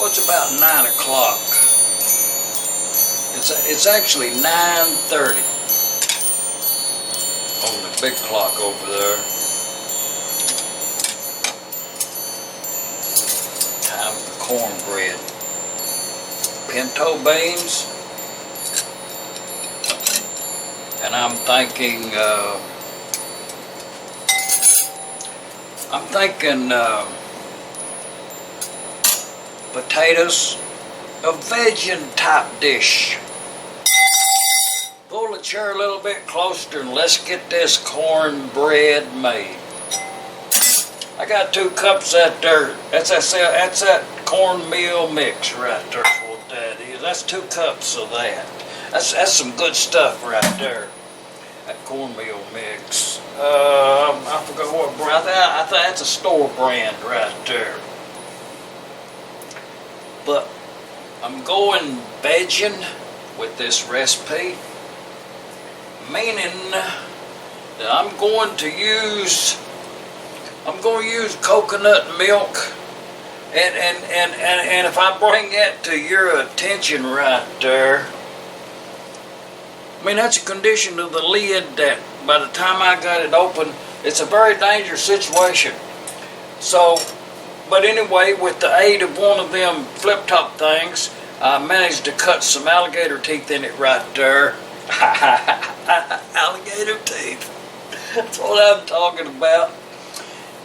it's about 9 o'clock. It's actually 9:30 on the big clock over there. Time for cornbread. Pinto beans. And I'm thinking potatoes, a vegan type dish. Pull the chair a little bit closer and let's get this cornbread made. I got 2 cups out there. That's that cornmeal mix right there. That's what that is. That's 2 cups of that. That's some good stuff right there. That cornmeal mix. I forgot what brand. I think that's a store brand right there. But I'm going vegan with this recipe, meaning that I'm going to use coconut milk, and if I bring that to your attention right there, I mean, that's a condition of the lid that by the time I got it open, it's a very dangerous situation. So, but anyway, with the aid of one of them flip-top things, I managed to cut some alligator teeth in it right there. Alligator teeth. That's what I'm talking about.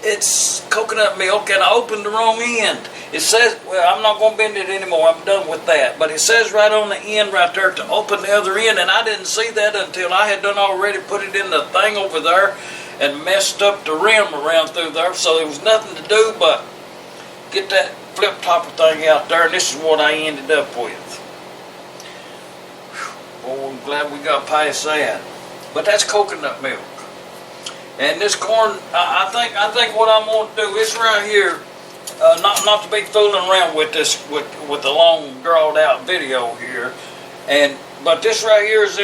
It's coconut milk, and I opened the wrong end. It says, well, I'm not going to bend it anymore. I'm done with that. But it says right on the end right there to open the other end, and I didn't see that until I had done already put it in the thing over there and messed up the rim around through there. So there was nothing to do but get that flip-topper thing out there, and this is what I ended up with. Boy, I'm glad we got past that. But that's coconut milk. And this corn, I think what I'm going to do is right here, not to be fooling around with this, with the long drawn out video here, but this right here is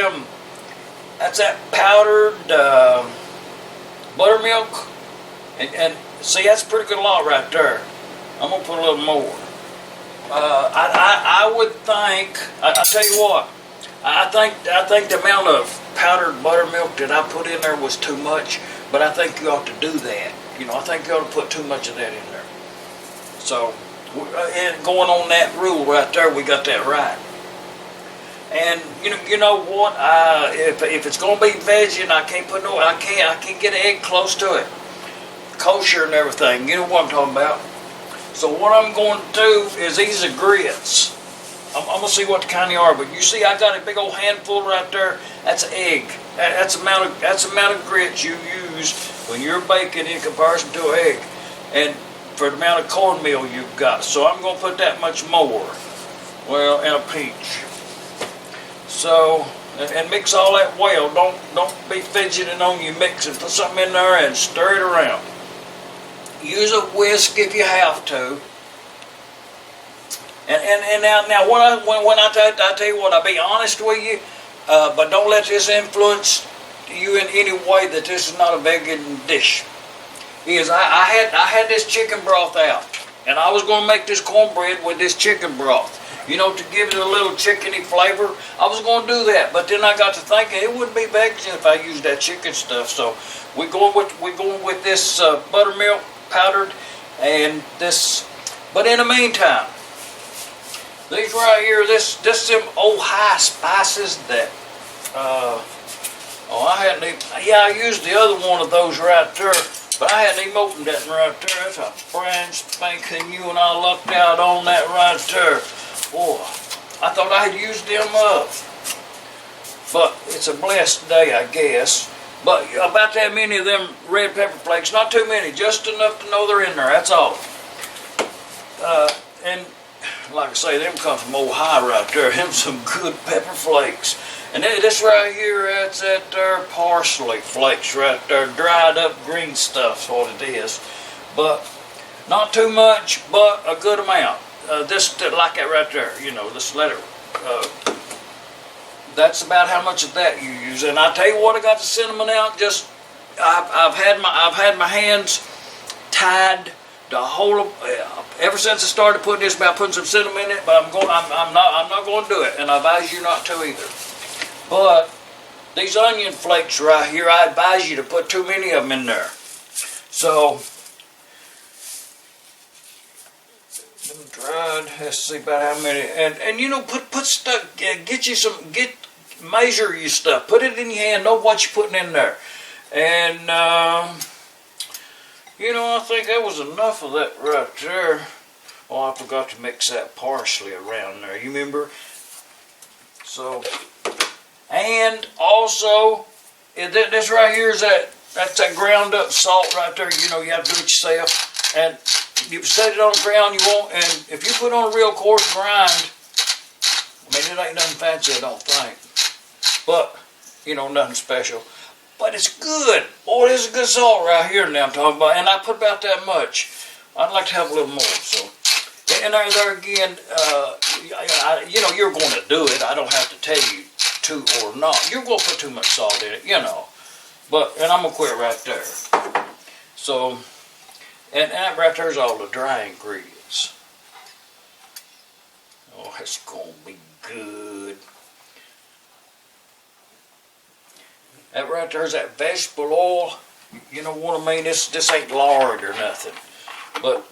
that's that powdered buttermilk, and see, that's a pretty good lot right there. I'm gonna put a little more. I would think, I tell you what, I think the amount of powdered buttermilk that I put in there was too much. But I think you ought to do that. You know, I think you ought to put too much of that in there. So, and going on that rule right there, we got that right. And you know what? If it's gonna be veggie, I can't get an egg close to it, kosher and everything. You know what I'm talking about. So what I'm going to do is these are grits. I'm gonna see what kind they are. But you see, I got a big old handful right there. That's an egg. That's the amount of grits you use when you're baking in comparison to an egg, and for the amount of cornmeal you've got. So I'm going to put that much more. Well, and a pinch. So, and mix all that well. Don't be fidgeting on your mix, and put something in there and stir it around. Use a whisk if you have to. And now when I tell you what, I'll be honest with you. But don't let this influence you in any way that this is not a vegan dish. Because I had this chicken broth out, and I was going to make this cornbread with this chicken broth. You know, to give it a little chickeny flavor. I was going to do that, but then I got to thinking it wouldn't be vegan if I used that chicken stuff. So we're going with this buttermilk powdered and this. But in the meantime, these right here, this them old high spices that, I used the other one of those right there, but I hadn't even opened that right there. That's a brand spanking new, and I lucked out on that right there. Boy, I thought I had used them up. But it's a blessed day, I guess. But about that many of them red pepper flakes, not too many, just enough to know they're in there, that's all. And like I say, them come from old high right there. Them some good pepper flakes. And this right here, that's that there parsley flakes right there. Dried up green stuff's what it is. But not too much, but a good amount. This like that right there, you know, just let it, that's about how much of that you use. And I tell you what, I got the cinnamon out. Just I've had my hands tied The whole of, ever since I started putting this about putting some cinnamon in it, but I'm not going to do it, and I advise you not to either. But these onion flakes right here, I advise you to put too many of them in there. So dried. Let's see about how many, and you know, put stuff. Measure your stuff. Put it in your hand. Know what you're putting in there, and you know, I think that was enough of that right there. Oh, I forgot to mix that parsley around there. You remember? So, and also, this right here is that's that ground up salt right there. You know, you have to do it yourself, and you set it on the ground you want, and if you put on a real coarse grind, I mean, it ain't nothing fancy, I don't think. But, you know, nothing special. But it's good. Boy, this is good salt right here now I'm talking about. And I put about that much. I'd like to have a little more. So, and there again, you know, you're going to do it. I don't have to tell you to or not. You're going to put too much salt in it, you know. And I'm going to quit right there. So, and that right there's all the dry ingredients. Oh, it's going to be good. That right there's that vegetable oil. You know what I mean? This ain't lard or nothing. But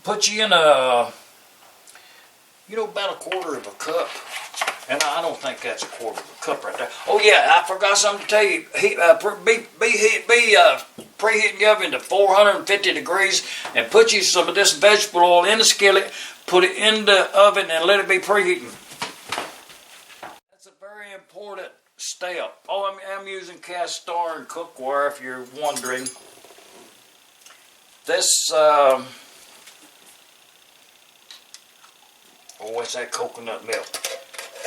put you in you know, about a quarter of a cup. And I don't think that's a quarter of a cup right there. Oh yeah, I forgot something to tell you. Preheating your oven to 450 degrees and put you some of this vegetable oil in the skillet. Put it in the oven and let it be preheating. That's a very important step. Oh, I'm using cast-iron cookware if you're wondering. This, what's that coconut milk?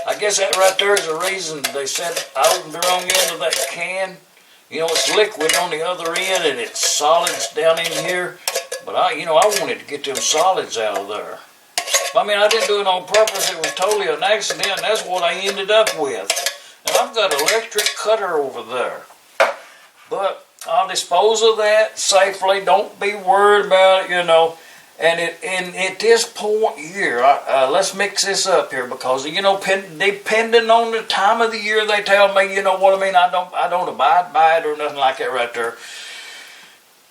I guess that right there is the reason they said I opened the wrong end of that can. You know, it's liquid on the other end and it's solids down in here. But I wanted to get them solids out of there. I mean, I didn't do it on purpose. It was totally an accident. And that's what I ended up with. And I've got an electric cutter over there. But I'll dispose of that safely. Don't be worried about it, you know. And at this point here, let's mix this up here because, you know, depending on the time of the year, they tell me, you know what I mean, I don't abide by it or nothing like that right there.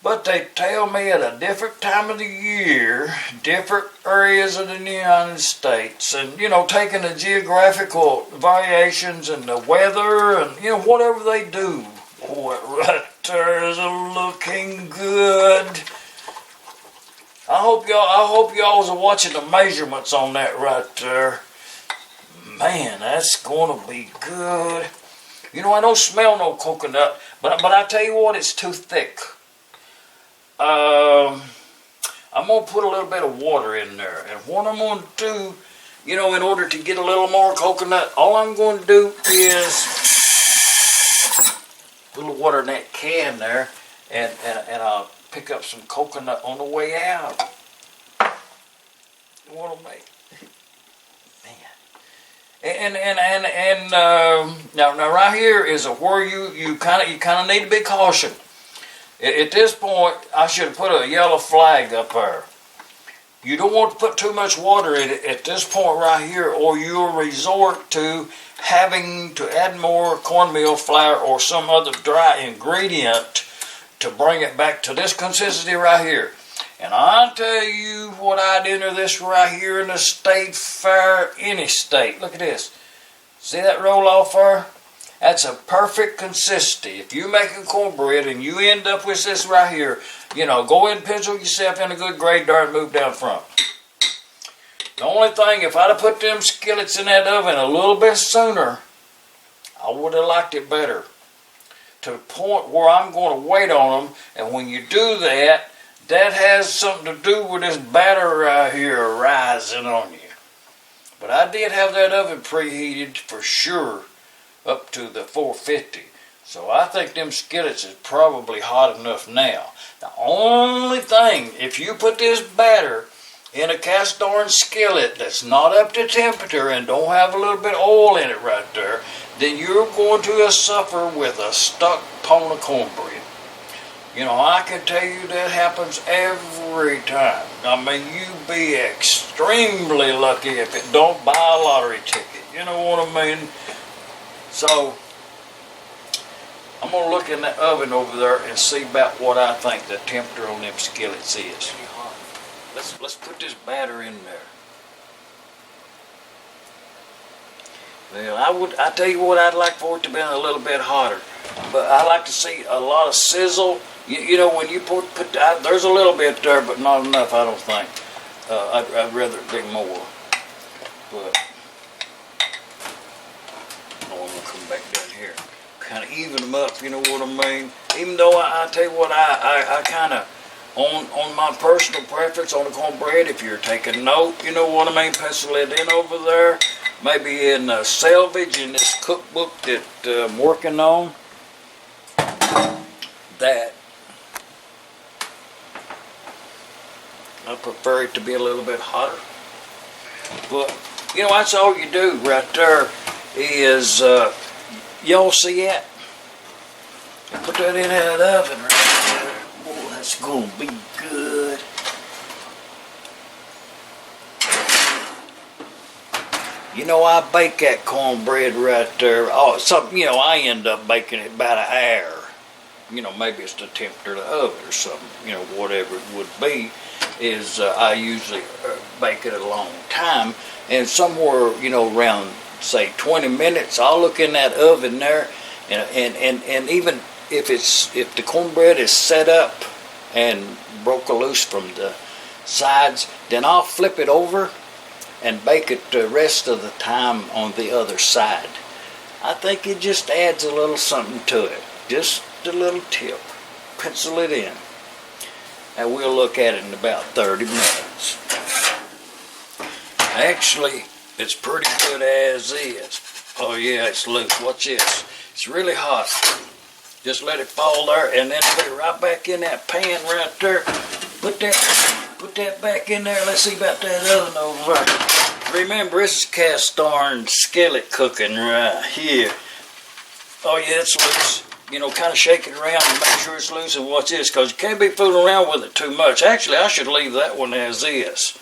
But they tell me at a different time of the year, different areas of the United States, and, you know, taking the geographical variations and the weather and, you know, whatever they do. Boy, right there is looking good. I hope y'all was watching the measurements on that right there. Man, that's gonna be good. You know, I don't smell no coconut, but I tell you what, it's too thick. I'm gonna put a little bit of water in there, and what I'm gonna do, you know, in order to get a little more coconut, all I'm gonna do is put a little water in that can there, and I'll pick up some coconut on the way out. You want to make, man. And now right here is where you kind of need to be cautious. At this point, I should have put a yellow flag up there. You don't want to put too much water in it at this point right here, or you'll resort to having to add more cornmeal flour or some other dry ingredient to bring it back to this consistency right here. And I'll tell you what I'd enter this right here in the state fair, any state. Look at this. See that roll off there? That's a perfect consistency. If you're making cornbread and you end up with this right here, you know, go ahead and pencil yourself in a good grade there and move down front. The only thing, if I'd have put them skillets in that oven a little bit sooner, I would have liked it better. To the point where I'm going to wait on them, and when you do that, that has something to do with this batter right here rising on you. But I did have that oven preheated for sure up to the 450. So I think them skillets is probably hot enough now. The only thing, if you put this batter in a cast-iron skillet that's not up to temperature and don't have a little bit of oil in it right there, then you're going to suffer with a stuck pound of cornbread. You know, I can tell you that happens every time. I mean, you be extremely lucky if it don't buy a lottery ticket. You know what I mean? So, I'm going to look in that oven over there and see about what I think the temperature on them skillets is. Let's put this batter in there. Well, I tell you what, I'd like for it to be a little bit hotter. But I like to see a lot of sizzle. You know, when you put there's a little bit there, but not enough, I don't think. I'd rather it be more. But I'm going to come back down here. Kind of even them up, you know what I mean? Even though I tell you what, I kind of, on my personal preference on the cornbread, if you're taking note, you know what I mean, pencil it in over there. Maybe in Selvage, in this cookbook that I'm working on, that I prefer it to be a little bit hotter. But, you know, that's all you do right there is, y'all see that? Put that in that oven right there. Oh, that's going to be good. You know, I bake that cornbread right there. Oh, you know, I end up baking it about an hour. You know, maybe it's the temperature of the oven or something. You know, whatever it would be, is I usually bake it a long time. And somewhere, you know, around, say, 20 minutes, I'll look in that oven there. And even if the cornbread is set up and broke loose from the sides, then I'll flip it over and bake it the rest of the time on the other side. I think it just adds a little something to it. Just a little tip. Pencil it in. And we'll look at it in about 30 minutes. Actually, it's pretty good as is. Oh yeah, it's loose. Watch this. It's really hot. Just let it fall there and then put it right back in that pan right there. Put that back in there. Let's see about that oven over there. Remember, this is cast-iron-skillet cooking right here. Oh yeah, it's loose. You know, kind of shake it around and make sure it's loose. And watch this, because you can't be fooling around with it too much. Actually, I should leave that one as is.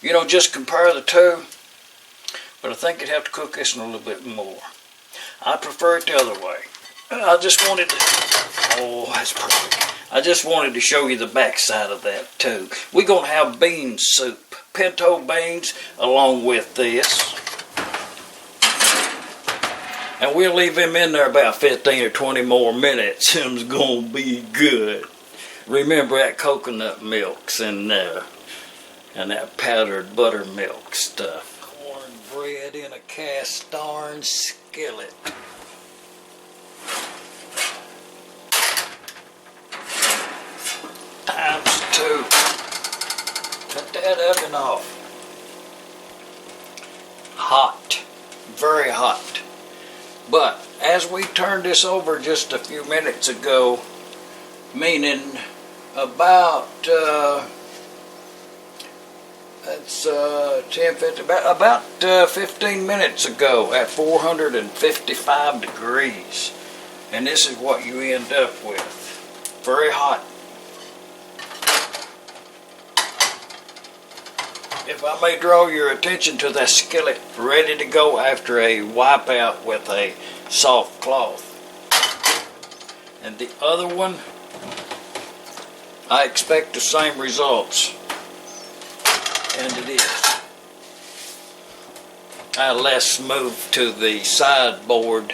You know, just compare the two. But I think you'd have to cook this in a little bit more. I prefer it the other way. I just wanted to... Oh, that's perfect. I just wanted to show you the back side of that too. We're going to have bean soup, pinto beans, along with this. And we'll leave them in there about 15 or 20 more minutes. It's going to be good. Remember that coconut milks and that powdered buttermilk stuff. Cornbread in a cast iron skillet. Times 2. Cut that oven off. Hot. Very hot. But as we turned this over just a few minutes ago, meaning about that's 10, 50, about 15 minutes ago at 455 degrees, and this is what you end up with. Very hot. If I may draw your attention to that skillet ready to go after a wipe out with a soft cloth. And the other one, I expect the same results. And it is. Let's move to the sideboard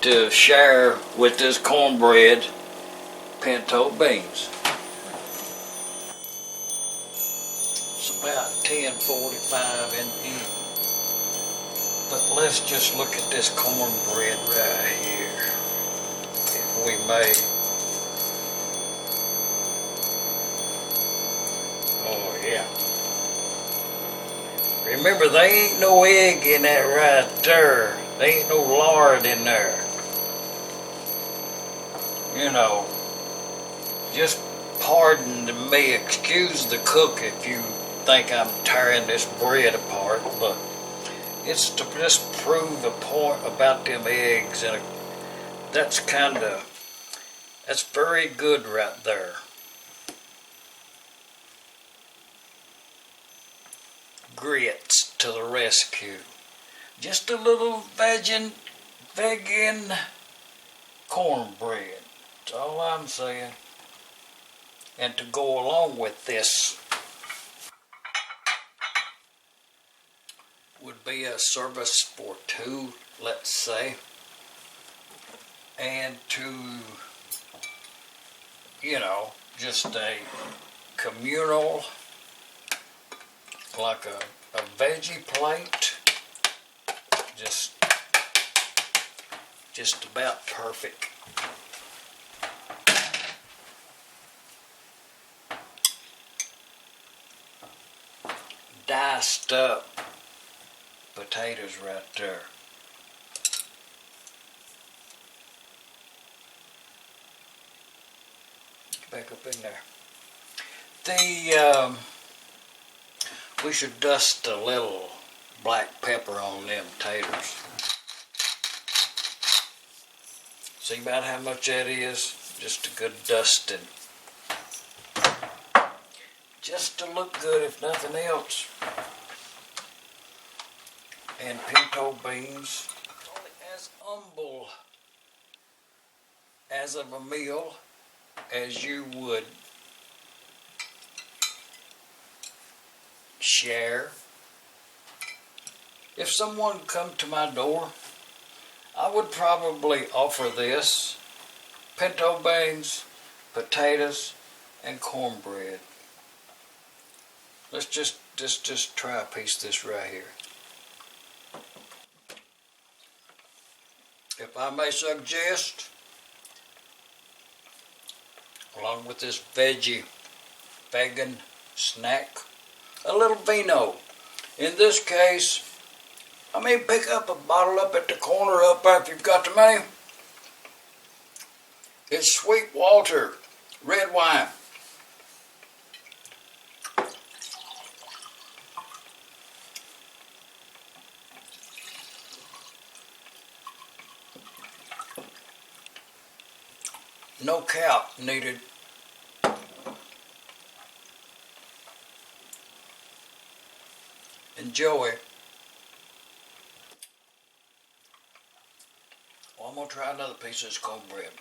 to share with this cornbread pinto beans. About 10:45 in the evening. But let's just look at this cornbread right here, if we may. Oh yeah. Remember, there ain't no egg in that right there. There ain't no lard in there. You know, just pardon me, excuse the cook if you think I'm tearing this bread apart, but it's to just prove a point about them eggs, and that's kind of That's very good right there. Grits to the rescue. Just a little veggin' cornbread. That's all I'm saying. And to go along with this would be a service for two, let's say. And to, you know, just a communal, like a veggie plate. Just about perfect. Diced up potatoes right there. Back up in there. We should dust a little black pepper on them taters. See about how much that is? Just a good dusting. Just to look good, if nothing else. And pinto beans, only as humble as of a meal as you would share. If someone come to my door, I would probably offer this: pinto beans, potatoes, and cornbread. Let's just try a piece of this right here. If I may suggest, along with this vegan snack, a little vino. In this case, I mean, pick up a bottle up at the corner up there if you've got the money. It's Sweetwater red wine. No cap needed. Enjoy. Well, I'm gonna try another piece of this cornbread.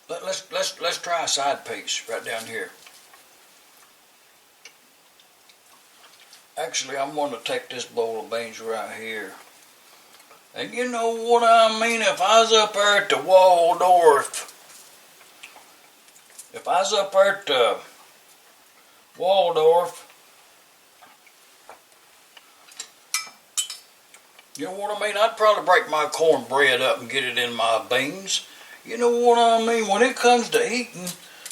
Let's try a side piece right down here. Actually, I'm going to take this bowl of beans right here. And you know what I mean? If I was up there at the Waldorf, you know what I mean? I'd probably break my cornbread up and get it in my beans. You know what I mean? When it comes to eating,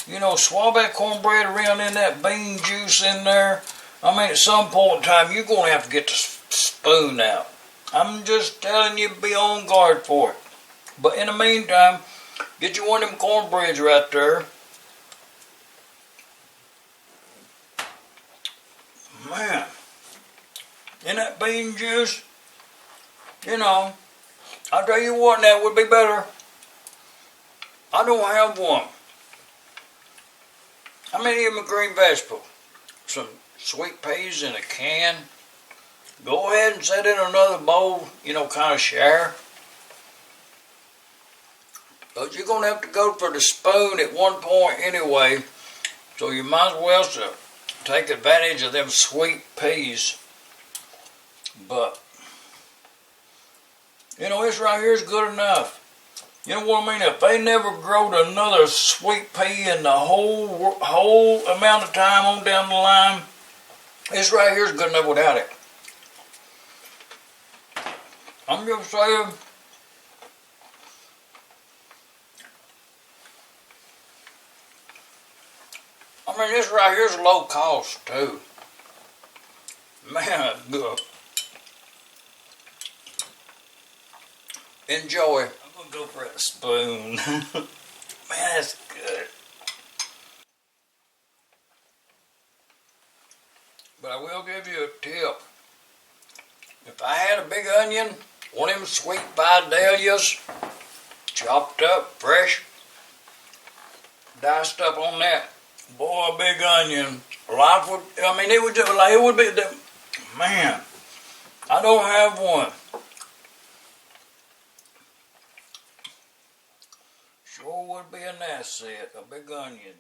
you know, swab that cornbread around in that bean juice in there. I mean, at some point in time, you're going to have to get the spoon out. I'm just telling you, be on guard for it. But in the meantime, get you one of them cornbreads right there. Man, in that bean juice, you know, I'll tell you what, that would be better. I don't have one. How many of them are green vegetable? Some sweet peas in a can. Go ahead and set in another bowl, you know, kind of share. But you're going to have to go for the spoon at one point anyway. So you might as well take advantage of them sweet peas. But, you know, this right here is good enough. You know what I mean? If they never growed another sweet pea in the whole amount of time on down the line, this right here is good enough without it. I'm just saying. I mean, this right here is low cost too. Man, that's good. Enjoy. I'm gonna go for a spoon. Man, that's good. But I will give you a tip. If I had a big onion, one of them sweet Vidalias, chopped up, fresh, diced up on that. Boy, a big onion. Life would, I mean, it would just, like, it would be, man, I don't have one. Sure would be a nice set, a big onion.